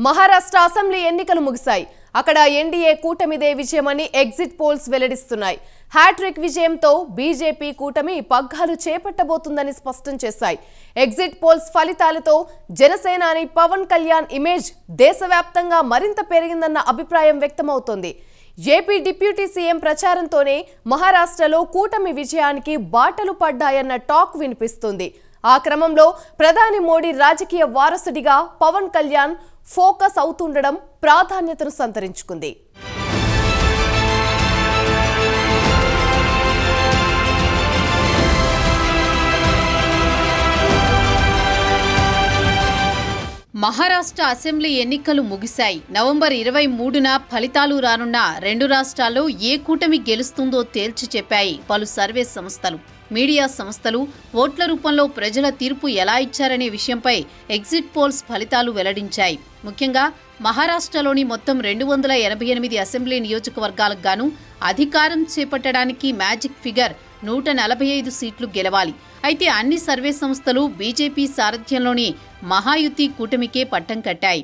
Maharashtra assembly ఎన్నికలు ముగిశాయి. అక్కడ ఎన్డీఏ కూటమిదే విజయమని ఎగ్జిట్ పోల్స్ వెల్లడిస్తున్నాయి. హ్యాట్రిక్ విజయంతో బీజేపీ కూటమి పగ్గాలు చేపట్టబోతుందని స్పష్టం చేశాయి. ఎగ్జిట్ పోల్స్ ఫలితాలతో జనసేనాని పవన్ కళ్యాణ్ ఇమేజ్ దేశవ్యాప్తంగా మరింత పెరిగిందన్న అభిప్రాయం వ్యక్తమవుతోంది. ఏపీ డిప్యూటీ సీఎం ప్రచారంతోనే మహారాష్ట్రలో కూటమి విజయానికి బాటలు పడ్డాయన్న టాక్ వినిపిస్తుంది. ఆ క్రమంలో ప్రధాని మోడీ రాజకీయ వారసుడిగా పవన్ కళ్యాణ్ ఫోకస్ అవుతుండడం ప్రాధాన్యతను సంతరించుకుంది. మహారాష్ట్ర అసెంబ్లీ ఎన్నికలు ముగిశాయి. నవంబర్ 23న ఫలితాలు రానున్న రెండు రాష్ట్రాల్లో ఏ కూటమి గెలుస్తుందో తేల్చి చెప్పాయి పలు సర్వే సంస్థలు. మీడియా సంస్థలు ఓట్ల రూపంలో ప్రజల తీర్పు ఎలా ఇచ్చారనే విషయంపై ఎగ్జిట్ పోల్స్ ఫలితాలు వెల్లడించాయి. ముఖ్యంగా మహారాష్ట్రలోని మొత్తం 288 అసెంబ్లీ నియోజకవర్గాలకు గాను అధికారం చేపట్టడానికి మ్యాజిక్ ఫిగర్ 145 సీట్లు గెలవాలి. అయితే అన్ని సర్వే సంస్థలు బీజేపీ సారథ్యంలోని మహాయుతి కూటమికే పట్టం కట్టాయి.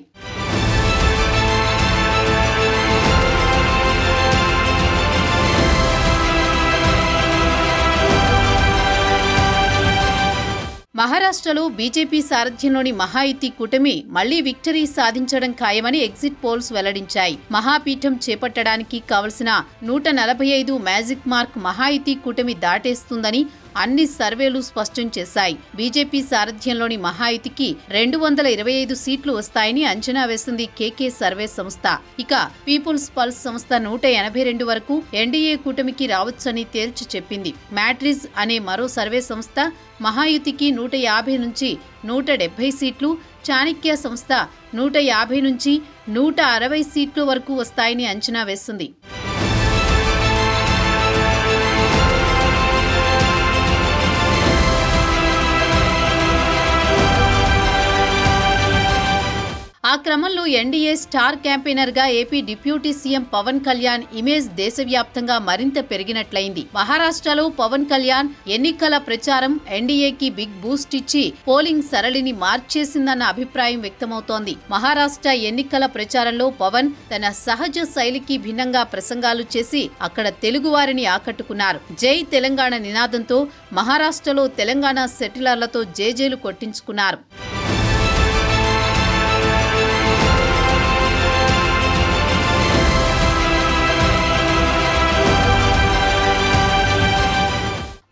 మహారాష్ట్రలో బీజేపీ సారథ్యంలోని మహాయుతి కూటమి మళ్లీ విక్టరీ సాధించడం ఖాయమని ఎగ్జిట్ పోల్స్ వెల్లడించాయి. మహాపీఠం చేపట్టడానికి కావలసిన 145 మ్యాజిక్ మార్క్ మహాయుతి కూటమి దాటేస్తుందని అన్ని సర్వేలు స్పష్టం చేశాయి. బీజేపీ సారథ్యంలోని మహాయుతికి 225 సీట్లు వస్తాయని అంచనా వేసింది కేకే సర్వే సంస్థ. ఇక పీపుల్స్ పల్స్ సంస్థ 182 వరకు ఎన్డీఏ కూటమికి రావచ్చని తేల్చి చెప్పింది. మ్యాట్రిజ్ అనే మరో సర్వే సంస్థ మహాయుతికి 150 నుంచి 170 సీట్లు, చాణక్య సంస్థ 150 నుంచి 160 సీట్లు వరకు వస్తాయని అంచనా వేసింది. ఆ క్రమంలో ఎన్డీఏ స్టార్ క్యాంపెయినర్గా AP deputy CM Pawan Kalyan image దేశవ్యాప్తంగా మరింత పెరిగినట్లయింది. మహారాష్ట్రలో పవన్ కళ్యాణ్ ఎన్నికల ప్రచారం ఎన్డీఏకి బిగ్ బూస్ట్ ఇచ్చి పోలింగ్ సరళిని మార్చేసిందన్న అభిప్రాయం వ్యక్తమవుతోంది. మహారాష్ట్ర ఎన్నికల ప్రచారంలో పవన్ తన సహజ శైలికి భిన్నంగా ప్రసంగాలు చేసి అక్కడ తెలుగువారిని ఆకట్టుకున్నారు. జై తెలంగాణ నినాదంతో మహారాష్ట్రలో తెలంగాణ సెటిలర్లతో జేజేలు కొట్టించుకున్నారు.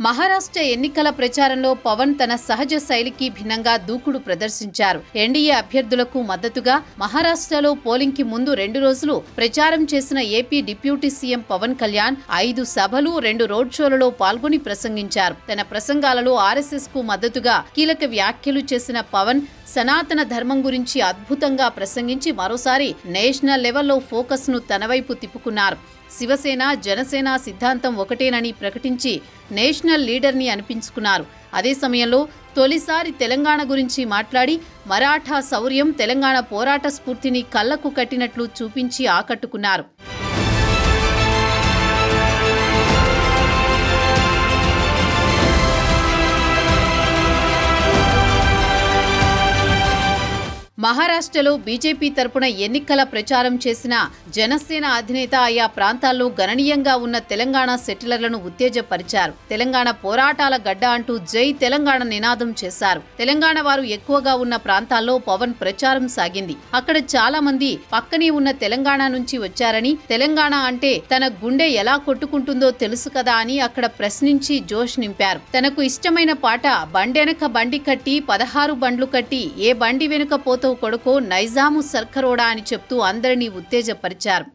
మహారాష్ట్ర ఎన్నికల ప్రచారంలో పవన్ తన సహజ శైలికి భిన్నంగా దూకుడు ప్రదర్శించారు. ఎన్డీఏ అభ్యర్థులకు మద్దతుగా మహారాష్ట్రలో పోలింగ్ కి ముందు 2 రోజులు ప్రచారం చేసిన AP deputy CM Pawan Kalyan 5 సభలు 2 రోడ్ షోలలో పాల్గొని ప్రసంగించారు. తన ప్రసంగాలలో ఆర్ఎస్ఎస్ కు మద్దతుగా కీలక వ్యాఖ్యలు చేసిన పవన్ సనాతన ధర్మం గురించి అద్భుతంగా ప్రసంగించి మరోసారి నేషనల్ లెవెల్లో ఫోకస్ ను తన వైపు తిప్పుకున్నారు. శివసేన జనసేన సిద్ధాంతం ఒకటేనని ప్రకటించి నేషనల్ లీడర్ని అనిపించుకున్నారు. అదే సమయంలో తొలిసారి తెలంగాణ గురించి మాట్లాడి మరాఠా శౌర్యం తెలంగాణ పోరాట స్ఫూర్తిని కళ్లకు కట్టినట్లు చూపించి ఆకట్టుకున్నారు. మహారాష్ట్రలో బీజేపీ తరపున ఎన్నికల ప్రచారం చేసిన జనసేన అధినేత ఆయా ప్రాంతాల్లో గణనీయంగా ఉన్న తెలంగాణ సెటిలర్లను ఉత్తేజపరిచారు. తెలంగాణ పోరాటాల గడ్డ అంటూ జై తెలంగాణ నినాదం చేశారు. తెలంగాణ వారు ఎక్కువగా ఉన్న ప్రాంతాల్లో పవన్ ప్రచారం సాగింది. అక్కడ చాలా మంది పక్కనే ఉన్న తెలంగాణ నుంచి వచ్చారని, తెలంగాణ అంటే తన గుండె ఎలా కొట్టుకుంటుందో తెలుసు కదా అని అక్కడ ప్రశ్నించి జోష్ నింపారు. తనకు ఇష్టమైన పాట బండెనక బండి కట్టి 16 బండ్లు కట్టి ఏ బండి వెనుక పోతో కొడుకో నైజాము సర్కరోడా అని చెప్తూ అందరినీ ఉత్తేజపరిచారు.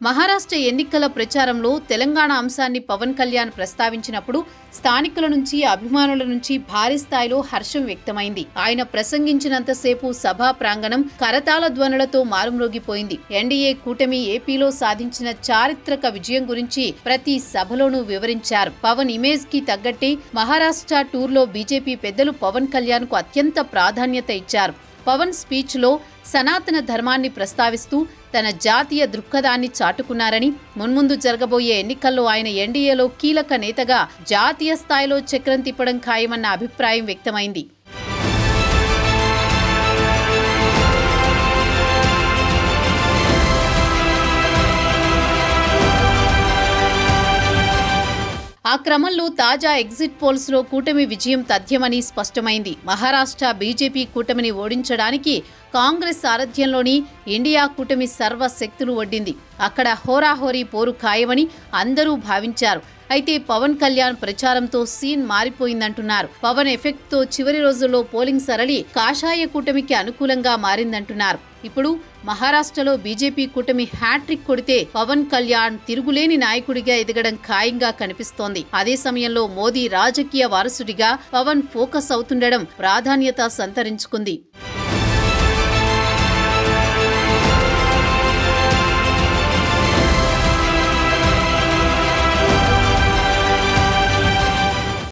మహారాష్ట్ర ఎన్నికల ప్రచారంలో తెలంగాణ అంశాన్ని పవన్ కళ్యాణ్ ప్రస్తావించినప్పుడు స్థానికుల నుంచి అభిమానుల నుంచి భారీ స్థాయిలో హర్షం వ్యక్తమైంది. ఆయన ప్రసంగించినంతసేపు సభా ప్రాంగణం కరతాళ ధ్వనులతో మారుమ్రోగిపోయింది. ఎన్డీఏ కూటమి ఏపీలో సాధించిన చారిత్రక విజయం గురించి ప్రతి సభలోనూ వివరించారు. పవన్ ఇమేజ్ కి తగ్గట్టే మహారాష్ట్ర టూర్లో బీజేపీ పెద్దలు పవన్ కళ్యాణ్ కు అత్యంత ప్రాధాన్యత ఇచ్చారు. పవన్ స్పీచ్ లో సనాతన ధర్మాన్ని ప్రస్తావిస్తూ తన జాతీయ దృక్పథాన్ని చాటుకున్నారని, మున్ముందు జరగబోయే ఎన్నికల్లో ఆయన ఎన్డీఏలో కీలక నేతగా జాతీయ స్థాయిలో చక్రం తిప్పడం ఖాయమన్న అభిప్రాయం వ్యక్తమైంది. ఆ క్రమంలో తాజా ఎగ్జిట్ పోల్స్ లో కూటమి విజయం తథ్యమని స్పష్టమైంది. మహారాష్ట్ర బీజేపీ కూటమిని ఓడించడానికి కాంగ్రెస్ సారథ్యంలోని ఇండియా కూటమి సర్వశక్తులు ఒడ్డింది. అక్కడ హోరాహోరీ పోరు ఖాయమని అందరూ భావించారు. అయితే పవన్ కళ్యాణ్ ప్రచారంతో సీన్ మారిపోయిందంటున్నారు. పవన్ ఎఫెక్ట్ తో చివరి రోజుల్లో పోలింగ్ సరళి కాషాయ కూటమికి అనుకూలంగా మారిందంటున్నారు. ఇప్పుడు మహారాష్ట్రలో బీజేపీ కూటమి హ్యాట్రిక్ కొడితే పవన్ కళ్యాణ్ తిరుగులేని నాయకుడిగా ఎదగడం ఖాయంగా కనిపిస్తోంది. అదే సమయంలో మోదీ రాజకీయ వారసుడిగా పవన్ ఫోకస్ అవుతుండడం ప్రాధాన్యత సంతరించుకుంది.